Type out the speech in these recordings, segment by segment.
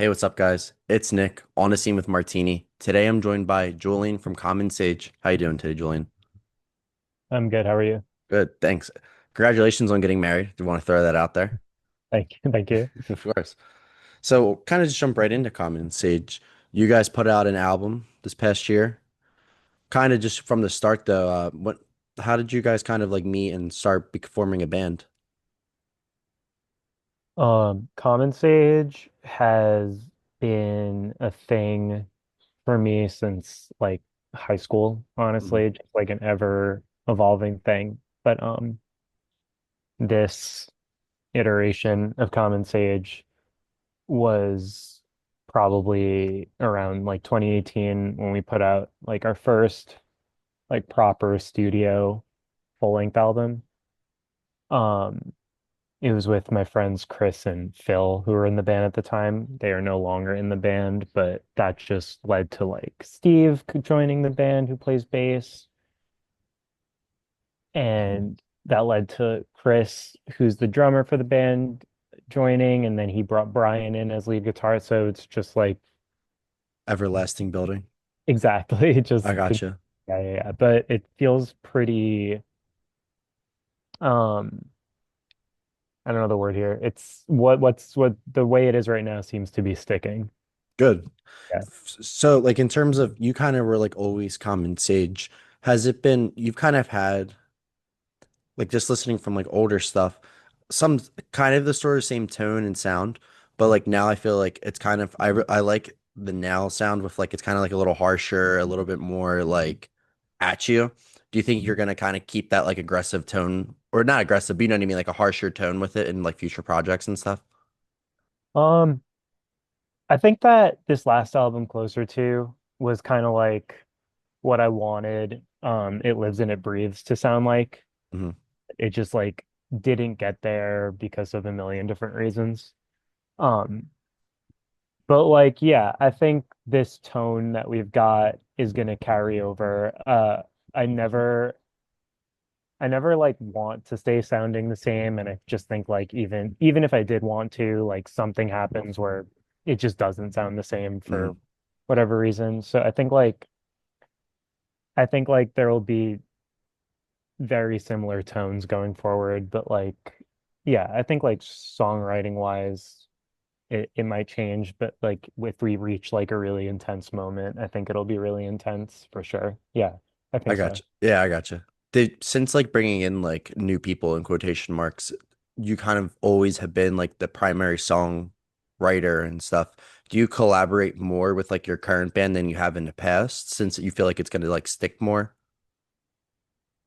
Hey, what's up, guys? It's Nick on the scene with Martini. Today I'm joined by Julian from Common Sage. How you doing today, Julian? I'm good. How are you? Good, thanks. Congratulations on getting married. Do you want to throw that out there? Thank you. Thank you. Of course. So, kind of just jump right into Common Sage. You guys put out an album this past year. Kind of just from the start, though. How did you guys kind of like meet and start forming a band? Common Sage has been a thing for me since like high school, Mhm. honestly, just like an ever evolving thing. But this iteration of Common Sage was probably around like 2018 when we put out like our first like proper studio full-length album. Um, It was with my friends Chris and Phil, who were in the band at the time. They are no longer in the band, but that just led to like Steve joining the band, who plays bass. And that led to Chris, who's the drummer for the band, joining. And then he brought Brian in as lead guitar. So it's just like Everlasting Building. exactly I just, gotcha. yeah. But it feels pretty, um, I don't know the word here. It's what the way it is right now seems to be sticking. Good. Yeah. So, like in terms of you kind of were like always Common Sage, has it been you've kind of had like just listening from like older stuff, some kind of the sort of same tone and sound, but like now I feel like it's kind of I like the now sound with like it's kind of like a little harsher, a little bit more like at you. Do you think you're gonna kind of keep that like aggressive tone or not aggressive, but you know what I mean, like a harsher tone with it in like future projects and stuff? Um, I think that this last album, Closer to, was kind of like what I wanted. It Lives and It Breathes to sound like. Hmm. It just like didn't get there because of a million different reasons. Um, but like, yeah, I think this tone that we've got is gonna carry over. I never I never like want to stay sounding the same, and I just think like even if I did want to, like something happens where it just doesn't sound the same for Hmm. whatever reason. So I think like there will be very similar tones going forward, but like yeah, I think like songwriting wise it might change, but like if we reach like a really intense moment, I think it'll be really intense for sure. Yeah, I I think so. gotcha. Yeah, I gotcha. Since like bringing in like new people in quotation marks, you kind of always have been like the primary song writer and stuff. Do you collaborate more with like your current band than you have in the past since you feel like it's gonna like stick more?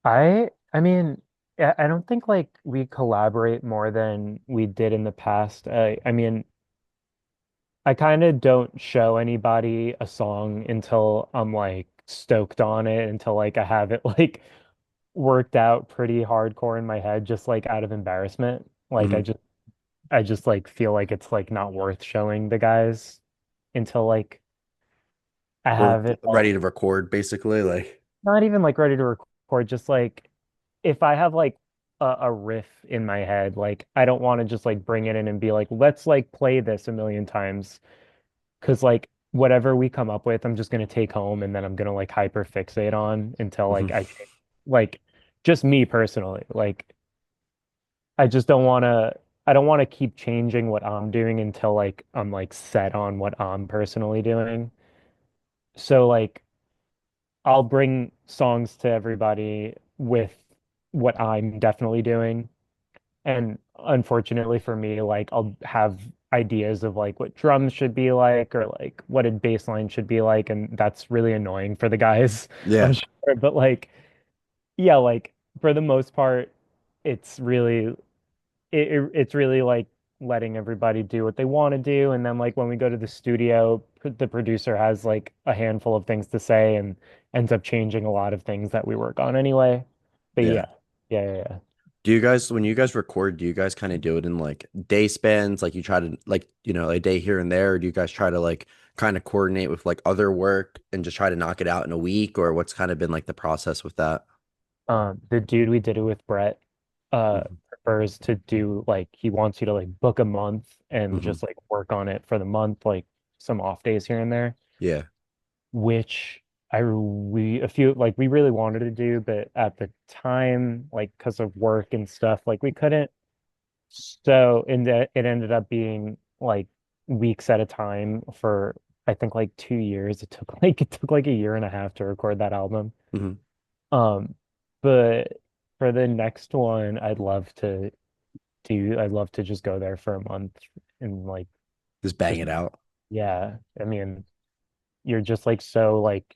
I mean, I don't think like we collaborate more than we did in the past. I mean, I kind of don't show anybody a song until I'm like stoked on it, until like I have it like worked out pretty hardcore in my head, just like out of embarrassment. Like Hmm. I just like feel like it's like not worth showing the guys until like I We're have it ready all, to record basically. Like, not even like ready to record, just like if I have like a riff in my head, like I don't want to just like bring it in and be like, let's like play this a million times. Cause like whatever we come up with, I'm just gonna take home and then I'm gonna like hyper fixate on until mhm. like like just me personally. Like I just I don't want to keep changing what I'm doing until like I'm like set on what I'm personally doing. So like I'll bring songs to everybody with what I'm definitely doing. And unfortunately for me, like I'll have ideas of like what drums should be like or like what a bass line should be like, and that's really annoying for the guys, I'm Yeah. sure. But like, yeah, like for the most part, it's really it's really like letting everybody do what they want to do, and then like when we go to the studio, the producer has like a handful of things to say and ends up changing a lot of things that we work on anyway. But Yeah. yeah, yeah. Do you guys, when you guys record, do you guys kind of do it in like day spans? Like you try to like, a day here and there, or do you guys try to like kind of coordinate with like other work and just try to knock it out in a week, or what's kind of been like the process with that? The dude we did it with, Brett, uh, Mhm. prefers to do like he wants you to like book a month and Hmm. just like work on it for the month, like some off days here and there, Yeah. which we a few like we really wanted to do, but at the time, like because of work and stuff, like we couldn't. So it ended up being like weeks at a time for I think like 2 years. It took like a year and a half to record that album. Hmm. Um, but for the next one, I'd love to just go there for a month and like Just bang just it out. yeah. I mean, you're just like so like,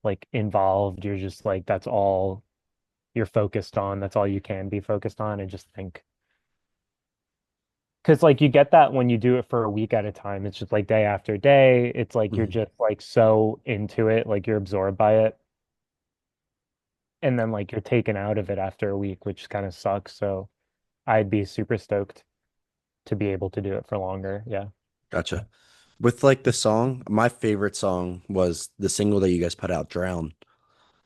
like involved. You're just like that's all you're focused on. That's all you can be focused on. And just think because like you get that when you do it for a week at a time. It's just like day after day. It's like you're Hmm. just like so into it, like you're absorbed by it. And then like you're taken out of it after a week, which kind of sucks. So I'd be super stoked to be able to do it for longer. Yeah. Gotcha. With like the song, my favorite song was the single that you guys put out, Drown.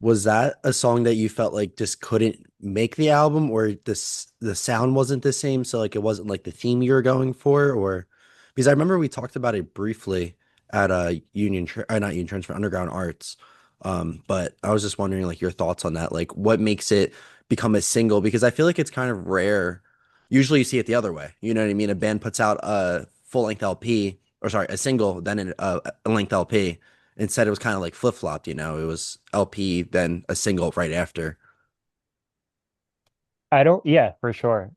Was that a song that you felt like just couldn't make the album, or the sound wasn't the same, so like it wasn't like the theme you were going for, or because I remember we talked about it briefly at not Union Transfer, Underground Arts. But I was just wondering like your thoughts on that, like what makes it become a single, because I feel like it's kind of rare. Usually you see it the other way. You know what I mean? A band puts out a full length LP, or sorry, a single, then a length LP. Instead, it was kind of like flip-flopped, you know. It was LP, then a single right after. I don't, yeah, for sure.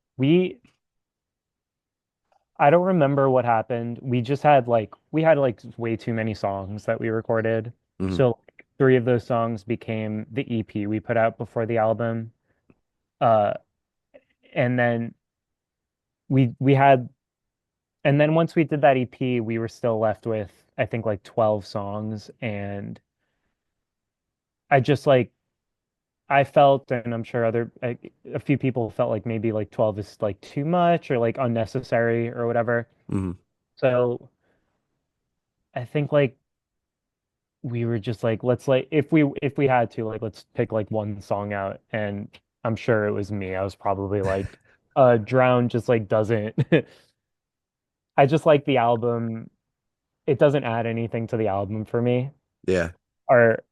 I don't remember what happened. We had like way too many songs that we recorded. Hmm. So like, three of those songs became the EP we put out before the album. Uh, and then we had, and then once we did that EP, we were still left with, I think like 12 songs. And I just like, I felt, and I'm sure a few people felt like maybe like 12 is like too much or like unnecessary or whatever. Hmm. So I think like we were just like, let's like if we had to, like let's pick like one song out. And I'm sure it was me. I was probably like, Drown just like doesn't I just like the album. It doesn't add anything to the album for me. Yeah. Or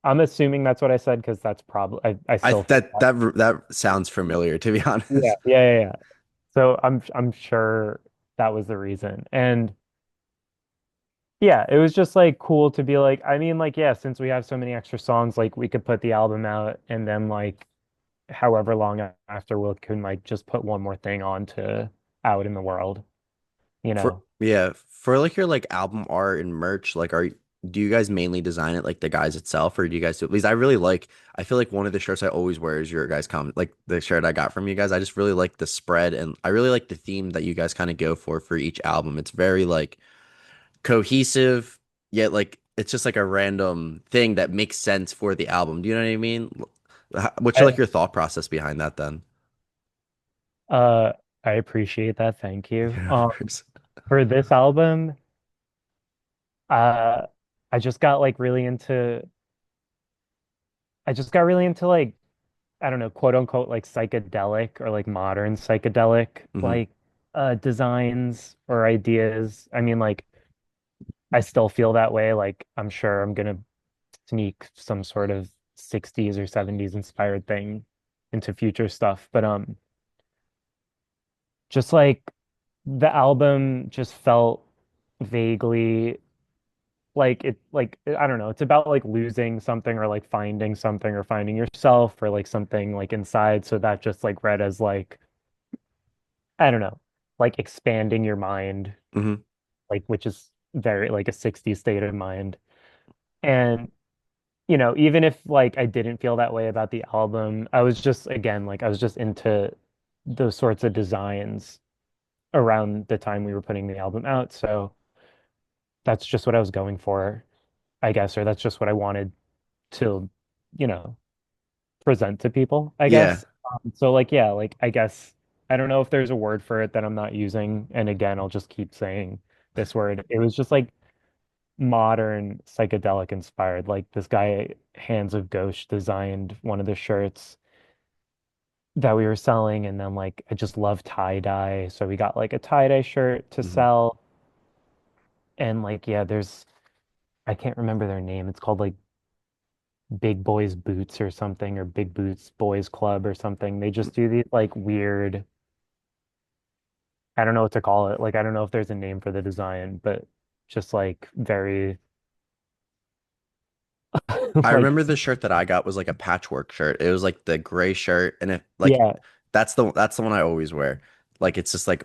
I'm assuming that's what I said because that's probably I I still that that that sounds familiar, to be yeah, honest. yeah, yeah, yeah. So I'm sure that was the reason. And yeah, it was just like cool to be like, I mean, like, yeah, since we have so many extra songs, like we could put the album out and then like however long after we can like just put one more thing on to out in the world, you For know. yeah, for like your like album art and merch, like do you guys mainly design it like the guys itself, or do you guys do? Because I feel like one of the shirts I always wear is your guys' comment, like the shirt I got from you guys. I just really like the spread, and I really like the theme that you guys kind of go for each album. It's very like cohesive, yet like it's just like a random thing that makes sense for the album. Do you know what I mean? What's your I, like your thought process behind that then? uh I appreciate that. Thank you. Yeah, of course. For this album, uh I just got like really into I just got really into like I don't know, quote unquote, like psychedelic or like modern psychedelic Hmm. like designs or ideas. I mean, like I still feel that way. Like I'm sure I'm gonna sneak some sort of 60s or 70s inspired thing into future stuff. But just like the album just felt vaguely like I don't know, it's about like losing something or like finding something or finding yourself or like something like inside. So that just like read as like I don't know, like expanding your mind, Hmm. like which is very like a 60s state of mind. And even if like I didn't feel that way about the album, I was just again like I was just into those sorts of designs around the time we were putting the album out. So that's just what I was going for, I guess, or that's just what I wanted to, you know, present to people, I Yeah. guess. So like yeah, like I guess I don't know if there's a word for it that I'm not using. And again, I'll just keep saying this word. It was just like modern psychedelic inspired. Like this guy, Hands of Ghost, designed one of the shirts. that we were selling, and then like I just love tie dye, so we got like a tie dye shirt to Hmm. sell, and like yeah, there's I can't remember their name. It's called like Big Boys Boots or something, or Big Boots Boys Club or something. They just do these like weird, I don't know what to call it. Like I don't know if there's a name for the design, but just like very I like remember the shirt that I got was like a patchwork shirt. It was like the gray shirt, and it like yeah, that's the one I always wear. Like it's just like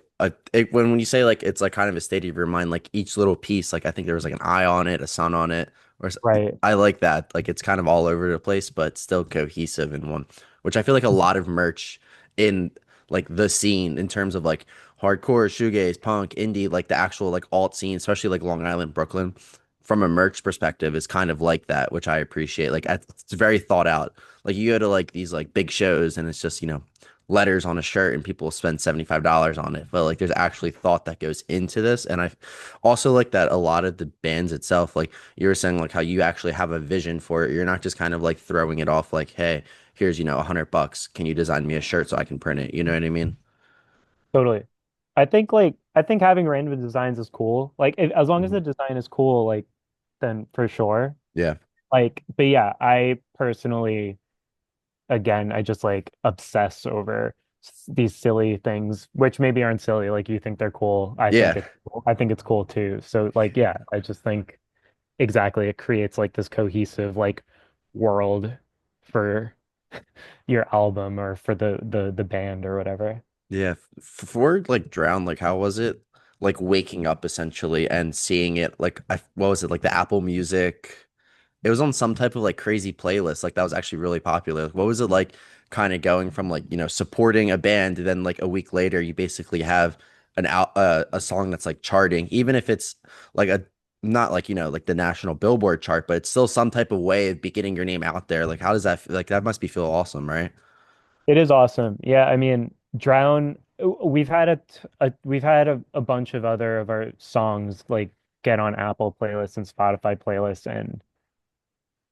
when you say like it's like kind of a state of your mind, like each little piece, like I think there was like an eye on it, a sun on it, right. I like that. Like it's kind of all over the place, but still cohesive in one, which I feel like a lot of merch in like the scene in terms of like hardcore, shoegaze, punk, indie, like the actual like alt scene, especially like Long Island, Brooklyn from a merch perspective is kind of like that, which I appreciate. Like it's very thought out. Like you go to like these like big shows and it's just, letters on a shirt and people spend $75 on it. But like there's actually thought that goes into this. And I also like that a lot of the bands itself, like you were saying, like how you actually have a vision for it. You're not just kind of like throwing it off like, hey, here's, $100. Can you design me a shirt so I can print it? You know what I mean? Totally. I think having random designs is cool. Like as long as Hmm. the design is cool, like then for sure. Yeah. Like, but yeah, I personally, again, I just like obsess over these silly things, which maybe aren't silly. Like you think they're cool. Yeah. I think it's cool too. So like, yeah, I just think exactly it creates like this cohesive like world for your album or for the band or whatever. Yeah, for like Drown, like how was it? Like waking up essentially and seeing it like what was it like the Apple Music? It was on some type of like crazy playlist like that was actually really popular. What was it like kind of going from like, supporting a band and then like a week later you basically have a song that's like charting even if it's like a not like, like the national Billboard chart, but it's still some type of way of getting your name out there. Like how does that like that must be feel awesome, right? It is awesome. Yeah, I mean, Drown, we've had we've had a bunch of other of our songs like get on Apple playlists and Spotify playlists, and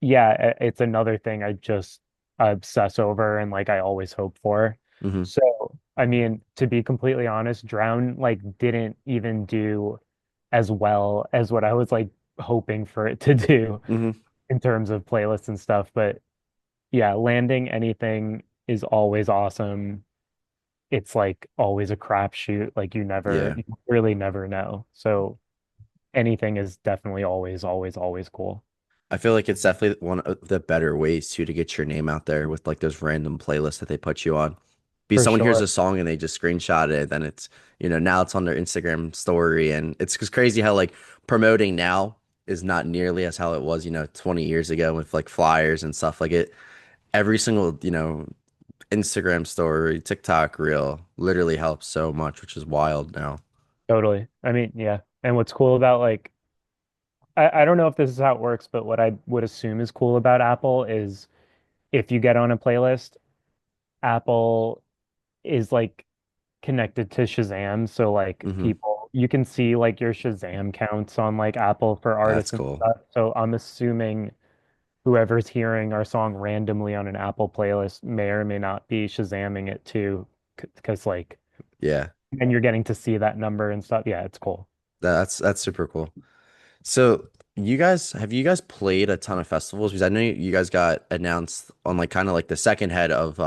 yeah, it's another thing I just obsess over and like I always hope for. Mm-hmm. So, I mean, to be completely honest, Drown like didn't even do as well as what I was like hoping for it to do Mm-hmm. in terms of playlists and stuff, but yeah, landing anything is always awesome. It's like always a crapshoot. Like Yeah. you really never know. So anything is definitely always cool. I feel like it's definitely one of the better ways too to get your name out there with like those random playlists that they put you on. Be For someone hears sure. a song and they just screenshot it, then it's, now it's on their Instagram story and it's just crazy how like promoting now is not nearly as how it was, 20 years ago with like flyers and stuff like it. Every single, Instagram story, TikTok reel literally helps so much, which is wild now. Totally. I mean, yeah. And what's cool about like I don't know if this is how it works, but what I would assume is cool about Apple is if you get on a playlist, Apple is like connected to Shazam. So like Hmm. people you can see like your Shazam counts on like Apple for That's artists and cool. stuff. So I'm assuming whoever's hearing our song randomly on an Apple playlist may or may not be Shazamming it too, because like, Yeah. and you're getting to see that number and stuff. Yeah, it's cool. That's super cool. So you guys played a ton of festivals? Because I know you guys got announced on like kind of like the second head of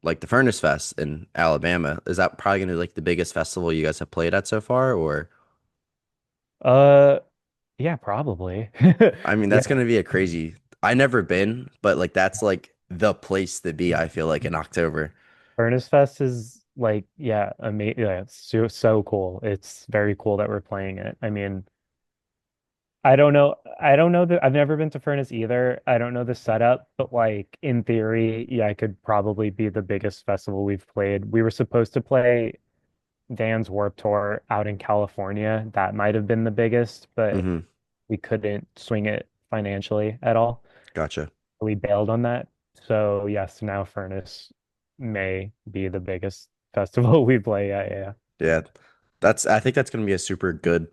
like the Furnace Fest in Alabama. Is that probably gonna be like the biggest festival you guys have played at so far? Or Uh, yeah, probably. I mean Yeah, that's gonna be a crazy I never been, but like that's like the place to be, I feel like in October. Furnace Fest is like, yeah, amazing. Yeah, it's so cool. It's very cool that we're playing it. I mean, I don't know that I've never been to Furnace either. I don't know the setup, but like in theory, yeah, it could probably be the biggest festival we've played. We were supposed to play Dan's Warped Tour out in California. That might have been the biggest, but Hmm. we couldn't swing it financially at all. Gotcha. We bailed on that. So yes, now Furnace may be the biggest festival we play. Yeah, yeah. Yeah. I think that's gonna be a super good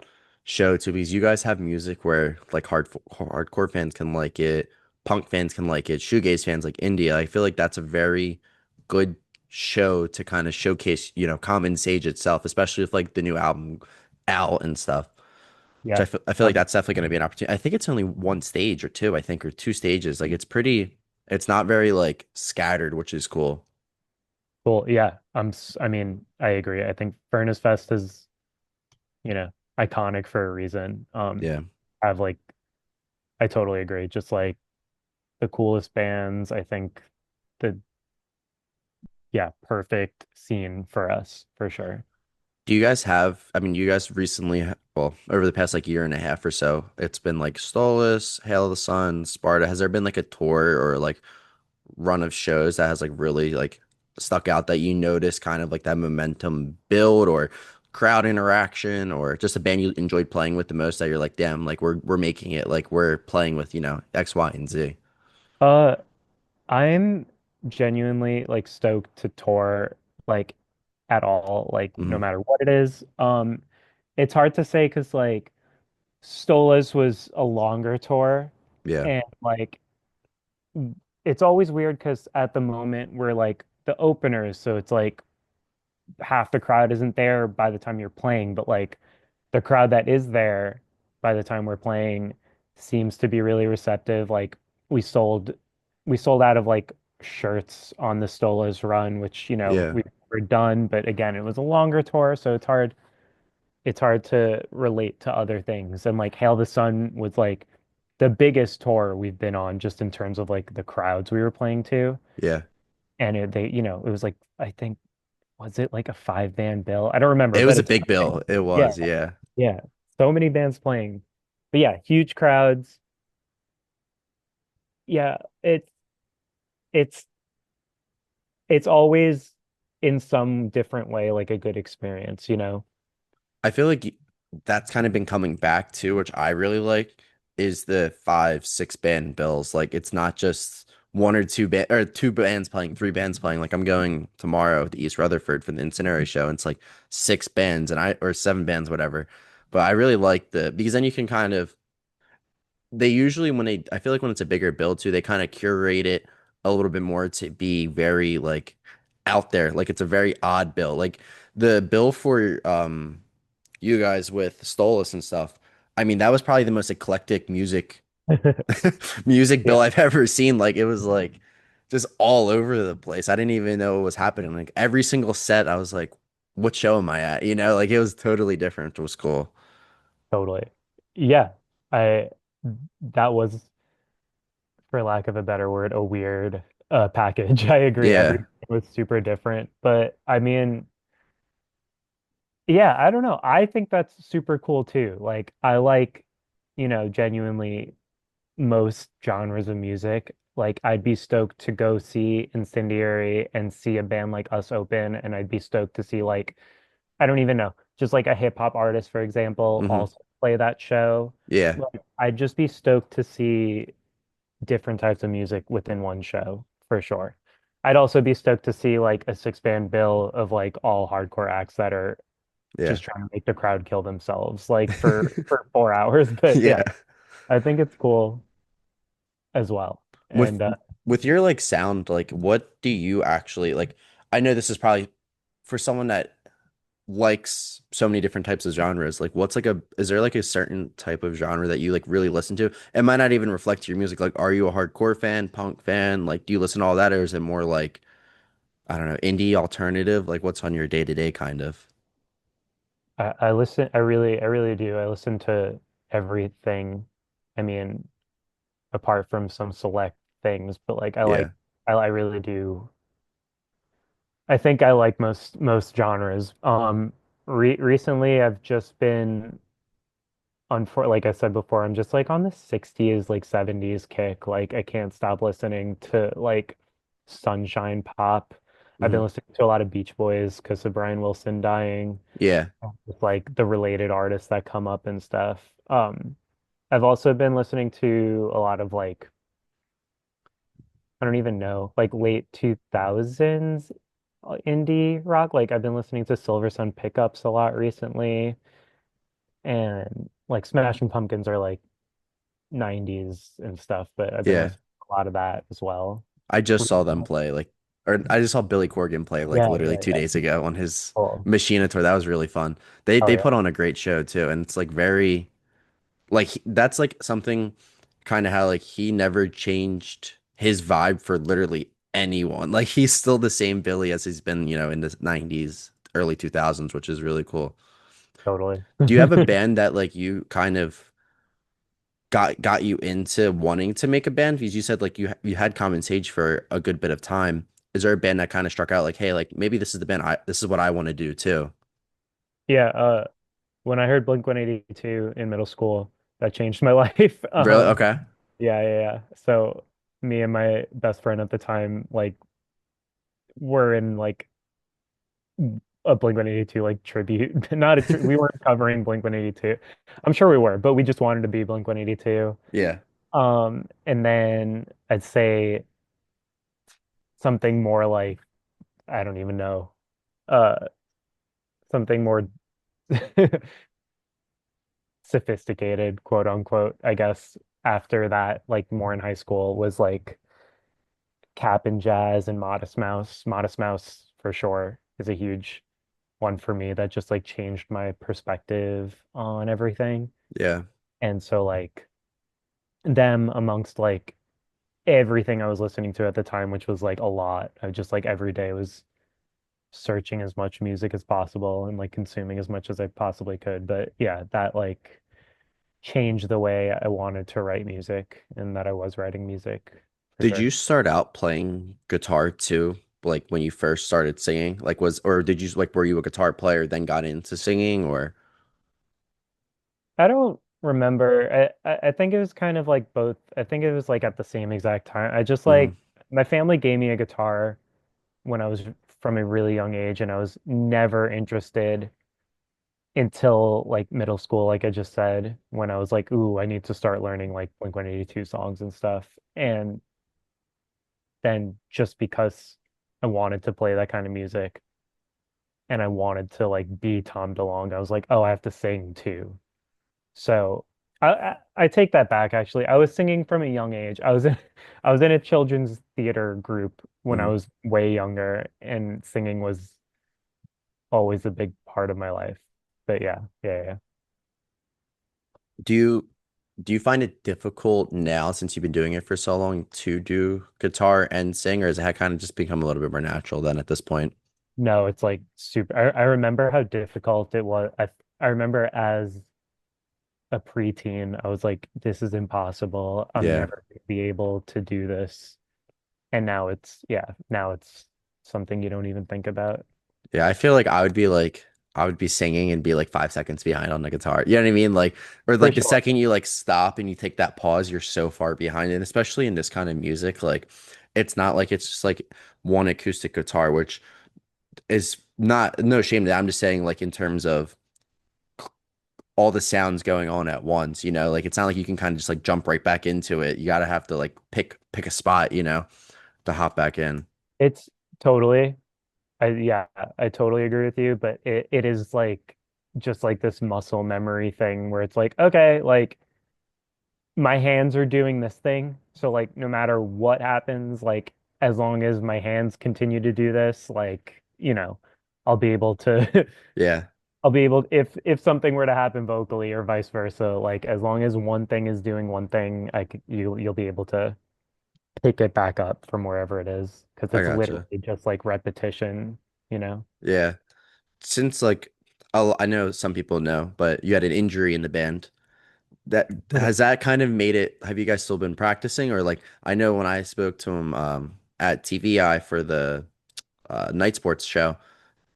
show too because you guys have music where like hardcore fans can like it, punk fans can like it, shoegaze fans like India. I feel like that's a very good show to kind of showcase, Common Sage itself, especially with like the new album out and stuff. Which Yeah. I feel like that's definitely going to be an opportunity. I think it's only one stage or two, I think, or two stages. Like it's not very like scattered, which is cool. Cool. Yeah. I mean, I agree. I think Furnace Fest is, you know, iconic for a reason. Yeah. I've like I totally agree. Just like the coolest bands, I think the yeah, perfect scene for us for sure. Do you guys have, I mean, you guys recently, well, over the past like year and a half or so, it's been like Stolas, Hail of the Sun, Sparta. Has there been like a tour or like run of shows that has like really like stuck out that you notice kind of like that momentum build or crowd interaction or just a band you enjoyed playing with the most that you're like, damn, like we're making it, like we're playing with, X, Y, and Z. Uh, I'm genuinely like stoked to tour like at all, like no Hmm. matter what it is. It's hard to say because like Stolas was a longer tour Yeah. and like it's always weird because at the moment we're like the openers, so it's like half the crowd isn't there by the time you're playing, but like the crowd that is there by the time we're playing seems to be really receptive. Like we sold we sold out of like shirts on the Stolas run, which, Yeah. we were done, but again, it was a longer tour, so it's hard to relate to other things. And like Hail the Sun was like the biggest tour we've been on just in terms of like the crowds we were playing to. Yeah. And it was like I think was it like a five band bill? I don't remember, It but was a it's big bill. It yeah, was, yeah. yeah. So many bands playing. But yeah, huge crowds. Yeah, it's it's always in some different way like a good experience. I feel like that's kind of been coming back too, which I really like, is the five, six band bills. Like it's not just one or two bands playing, three bands playing. Like I'm going tomorrow to East Rutherford for the Incendiary show, and it's like six bands or seven bands, whatever. But I really like because then you can kind of they usually I feel like when it's a bigger build too, they kind of curate it a little bit more to be very like out there. Like it's a very odd bill. Like the bill for you guys with Stolas and stuff. I mean, that was probably the most eclectic music Yeah, bill I've ever seen. Like it was like just all over the place. I didn't even know what was happening. Like every single set, I was like, what show am I at? Like it was totally different. It was cool. totally. Yeah, I that was, for lack of a better word, a weird package. I agree. Yeah. Everything was super different. But I mean, yeah, I don't know. I think that's super cool too. Like I like, genuinely most genres of music. Like I'd be stoked to go see Incendiary and see a band like Us open, and I'd be stoked to see like I don't even know, just like a hip hop artist, for example, Hmm. also play that show. Yeah. Like I'd just be stoked to see different types of music within one show for sure. I'd also be stoked to see like a six band bill of like all hardcore acts that are Yeah. just trying to make the crowd kill themselves like for 4 hours. But Yeah. yeah, I think it's cool as well. With And with your like sound, like what do you actually like? I know this is probably for someone that likes so many different types of genres. Like what's like is there like a certain type of genre that you like really listen to? It might not even reflect your music. Like, are you a hardcore fan, punk fan? Like, do you listen to all that, or is it more like, I don't know, indie alternative? Like what's on your day-to-day kind of? I listen, I really do. I listen to everything. I mean, apart from some select things, but like Yeah. I really do. I think I like most genres. Recently I've just been like I said before, I'm just like on the 60s, like 70s kick. Like I can't stop listening to like sunshine pop. I've been Hmm. listening to a lot of Beach Boys because of Brian Wilson dying, Yeah. with like the related artists that come up and stuff. I've also been listening to a lot of like I don't even know, like late 2000s indie rock. Like I've been listening to Silver Sun Pickups a lot recently, and like Smashing Pumpkins are like 90s and stuff, but I've been Yeah. listening to a lot of that as well. I just saw them play like Or I just saw Billy Corgan play like Yeah, literally yeah, two yeah. days ago on his Cool. Machina tour. That was really fun. Oh They yeah, put on a great show too, and it's like very like that's like something kind of how like he never changed his vibe for literally anyone. Like he's still the same Billy as he's been, in the 90s, early 2000s, which is really cool. totally. Do you have a band that like you kind of got you into wanting to make a band? Because you said like you had Common Sage for a good bit of time. Is there a band that kind of struck out like, hey, like maybe this is the band this is what I want to do too? Yeah, when I heard Blink-182 in middle school, that changed my life. Really? Okay. Yeah, yeah, yeah. So me and my best friend at the time, like, were in like a Blink-182 like tribute. Not a tri We weren't covering Blink-182. I'm sure we were, but we just wanted to be Blink-182. Yeah. And then I'd say something more like, I don't even know, uh, something more sophisticated, quote unquote, I guess, after that, like more in high school, was like Cap and Jazz and Modest Mouse. Modest Mouse for sure is a huge one for me that just like changed my perspective on everything. Yeah. And so like them amongst like everything I was listening to at the time, which was like a lot. I just like every day was searching as much music as possible and like consuming as much as I possibly could. But yeah, that like changed the way I wanted to write music and that I was writing music for Did you sure. start out playing guitar too? Like when you first started singing? Like or did you like were you a guitar player then got into singing or I don't remember. I think it was kind of like both. I think it was like at the same exact time. I just hmm like my family gave me a guitar when I was from a really young age, and I was never interested until like middle school, like I just said, when I was like, ooh, I need to start learning like Blink-182 songs and stuff. And then just because I wanted to play that kind of music and I wanted to like be Tom DeLonge, I was like, oh, I have to sing too. So I take that back actually. I was singing from a young age. I was in a children's theater group when I hmm was way younger, and singing was always a big part of my life. But yeah, yeah, yeah. Do you do you find it difficult now since you've been doing it for so long to do guitar and sing, or has it kind of just become a little bit more natural then at this point? No, it's like super. I remember how difficult it was. I remember as a preteen, I was like, this is impossible. I'm Yeah. never gonna be able to do this. And now yeah, now it's something you don't even think about. Yeah, I feel like I would be singing and be like 5 seconds behind on the guitar. You know what I mean? Like or For like the sure. second you like stop and you take that pause, you're so far behind. And especially in this kind of music, like it's not like it's just like one acoustic guitar, which is not no shame to that. I'm just saying like in terms of all the sounds going on at once, like it's not like you can kind of just like jump right back into it. You gotta have to like pick a spot, to hop back in. It's totally, yeah, I totally agree with you, but it is like just like this muscle memory thing where it's like, okay, like my hands are doing this thing. So like no matter what happens, like as long as my hands continue to do this, like, I'll be able to Yeah, I'll be able if something were to happen vocally or vice versa, like as long as one thing is doing one thing, you'll be able to pick it back up from wherever it is because I it's gotcha. literally just like repetition, you know. Yeah. Since like I know some people know, but you had an injury in the band. That has that kind of made it, have you guys still been practicing or like I know when I spoke to him at TVI for the night sports show,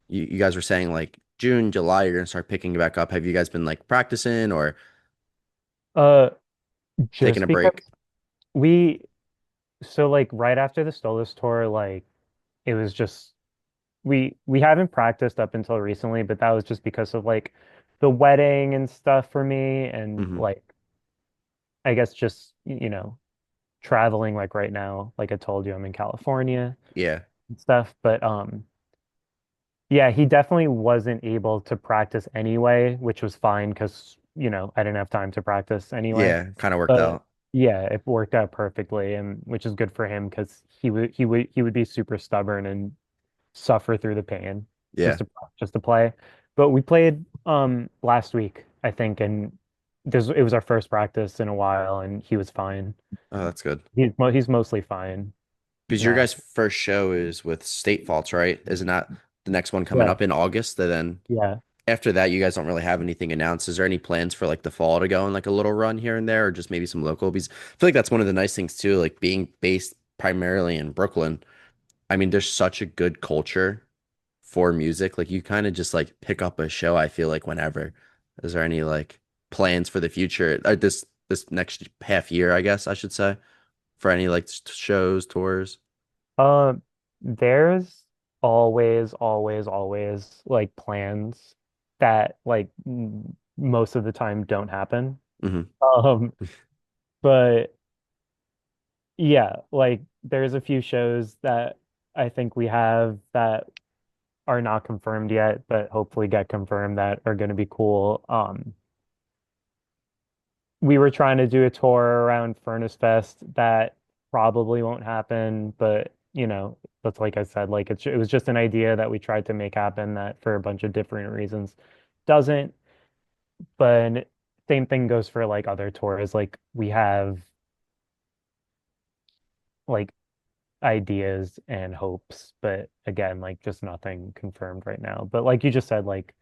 you guys were saying like June, July, you're gonna start picking it back up. Have you guys been like practicing or Uh, taking just a because break? we so like right after the Stolas tour, like it was just we haven't practiced up until recently, but that was just because of like the wedding and stuff for me, and hmm like I guess just traveling like right now, like I told you, I'm in California Yeah. and stuff, but yeah, he definitely wasn't able to practice anyway, which was fine because I didn't have time to practice anyway. Yeah. Kind of worked But out. Yeah, it worked out perfectly, and which is good for him because he would be super stubborn and suffer through the pain just Yeah. to just to play. But we played last week, I think, and this it was our first practice in a while, and he was fine. Oh, that's good. He's mostly fine. Because your Uh, guys' first show is with State Faults, right? Isn't that the next one coming yeah, up in August? And then yeah. after that, you guys don't really have anything announced. Is there any plans for like the fall to go on like a little run here and there, or just maybe some local? Because I feel like that's one of the nice things too, like being based primarily in Brooklyn. I mean, there's such a good culture for music. Like you kind of just like pick up a show, I feel like whenever. Is there any like plans for the future? This next half year, I guess I should say, for any like shows, tours? Uh, there's always like plans that like most of the time don't happen. Hmm. Um, but yeah, like there's a few shows that I think we have that are not confirmed yet, but hopefully get confirmed that are going to be cool. We were trying to do a tour around Furnace Fest that probably won't happen, but that's like I said, like it was just an idea that we tried to make happen that for a bunch of different reasons doesn't. But same thing goes for like other tours. Like we have like ideas and hopes, but again, like just nothing confirmed right now. But like you just said, like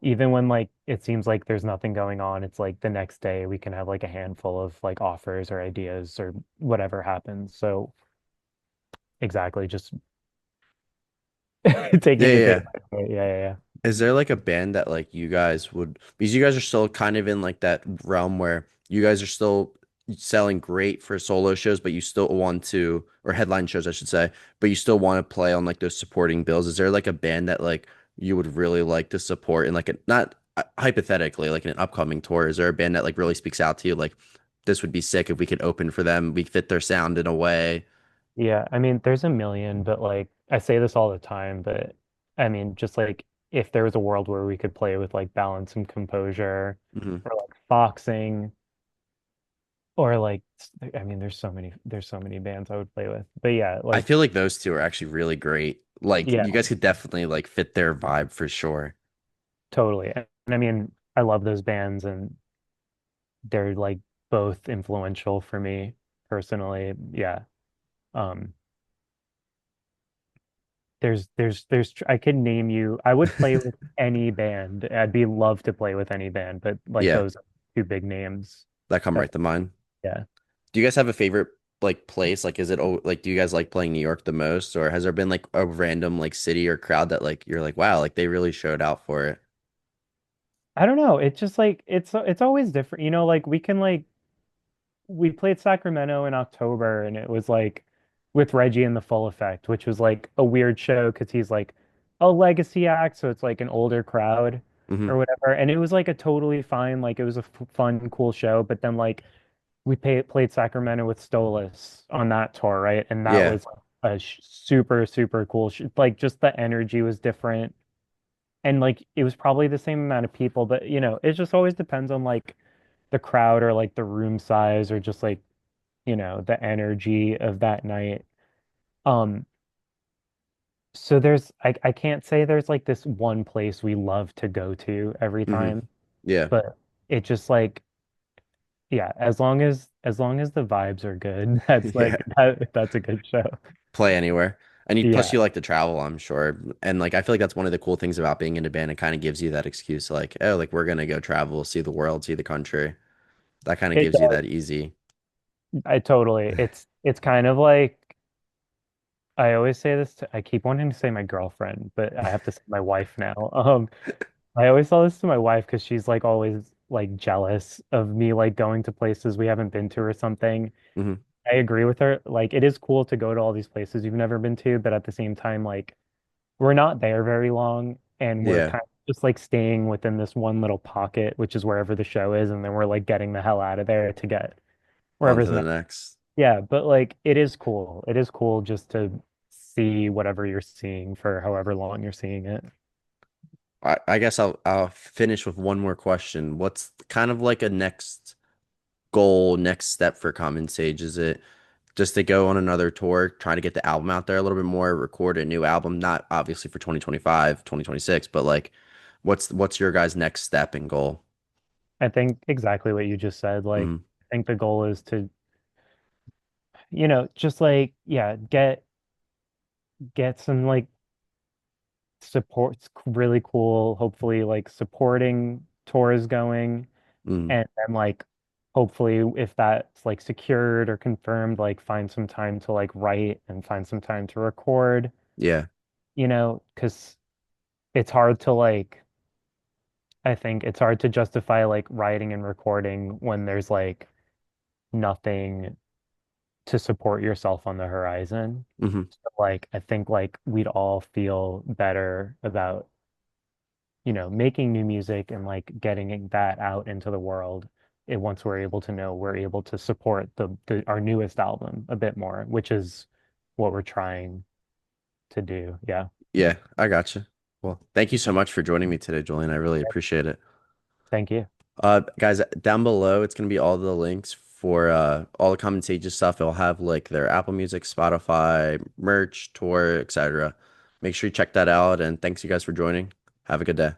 even when like it seems like there's nothing going on, it's like the next day we can have like a handful of like offers or ideas or whatever happens. So exactly, just Yeah, taking yeah, it day yeah. by day. Yeah, yeah, Is there like a band that like you guys would, because you guys are still kind of in like that realm where you guys are still selling great for solo shows, but you still want to, or headline shows, I should say, but you still want to play on like those supporting bills. Is there like a band that like you would really like to support in like a, not hypothetically, like in an upcoming tour? Is there a band that like really speaks out to you? Like this would be sick if we could open for them. We fit their sound in a way. yeah. I mean, there's a million, but like I say this all the time, but I mean, just like if there was a world where we could play with like balance and composure Hmm. or like foxing or like I mean, there's so many bands I would play with. But yeah, I like feel like those two are actually really great. Like yeah, you guys could definitely like fit their vibe for sure. totally. And I mean, I love those bands and they're like both influential for me personally. Yeah. Um, I could name you. I would play with any band. I'd be love to play with any band, but like Yeah, those are two big names. that come That right to mind. yeah. Do you guys have a favorite like place? Like, is it like do you guys like playing New York the most, or has there been like a random like city or crowd that like you're like, wow, like they really showed out for it? I don't know. It's just like it's always different. Like we played Sacramento in October and it was like with Reggie in the Full Effect, which was like a weird show because he's like a legacy act, so it's like an older crowd Hmm. or whatever. And it was like a totally fine, like it was a fun, cool show. But then like played Sacramento with Stolas on that tour, right? And that Yeah. was a super, super cool. Like just the energy was different. And like it was probably the same amount of people, but it just always depends on like the crowd or like the room size or just like the energy of that night. Um, so I can't say there's like this one place we love to go to every Hmm. time, Yeah. but it just like yeah, as long as the vibes are good, that's Yeah. like that's a good show. Play anywhere. And you, plus Yeah. you like to travel, I'm sure. And like I feel like that's one of the cool things about being in a band. It kind of gives you that excuse, like, oh, like we're gonna go travel, see the world, see the country. That kind of It gives you does. that easy. I totally. It's kind of like I always say this I keep wanting to say my girlfriend, but I have to say my wife now. I always tell this to my wife because she's like always like jealous of me like going to places we haven't been to or something. Hmm. I agree with her. Like it is cool to go to all these places you've never been to, but at the same time, like we're not there very long and we're Yeah. kind of just like staying within this one little pocket, which is wherever the show is, and then we're like getting the hell out of there to get On to wherever's the next. next. Yeah, but like it is cool. It is cool just to see whatever you're seeing for however long you're seeing it. I guess I'll finish with one more question. What's kind of like a next goal, next step for Common Sage? Is it just to go on another tour, trying to get the album out there a little bit more, record a new album, not obviously for 2025, 2026, but like what's your guys' next step and goal? I think exactly what you just said. Like, Mm, I think the goal is to, just like, yeah, get some like supports really cool, hopefully like supporting tours going. mm, And then like hopefully if that's like secured or confirmed, like find some time to like write and find some time to record, yeah. because it's hard to like I think it's hard to justify like writing and recording when there's like nothing to support yourself on the horizon. Hmm. So like I think like we'd all feel better about, making new music and like getting that out into the world. Once we're able to know we're able to support our newest album a bit more, which is what we're trying to do. Yeah. Yeah, I got you. Well, thank you so much for joining me today, Julian. I really appreciate it. Thank you. Guys, down below, it's gonna be all the links for all the Common Sages stuff. It'll have like their Apple Music, Spotify, merch, tour, etc. Make sure you check that out. And thanks you guys for joining. Have a good day.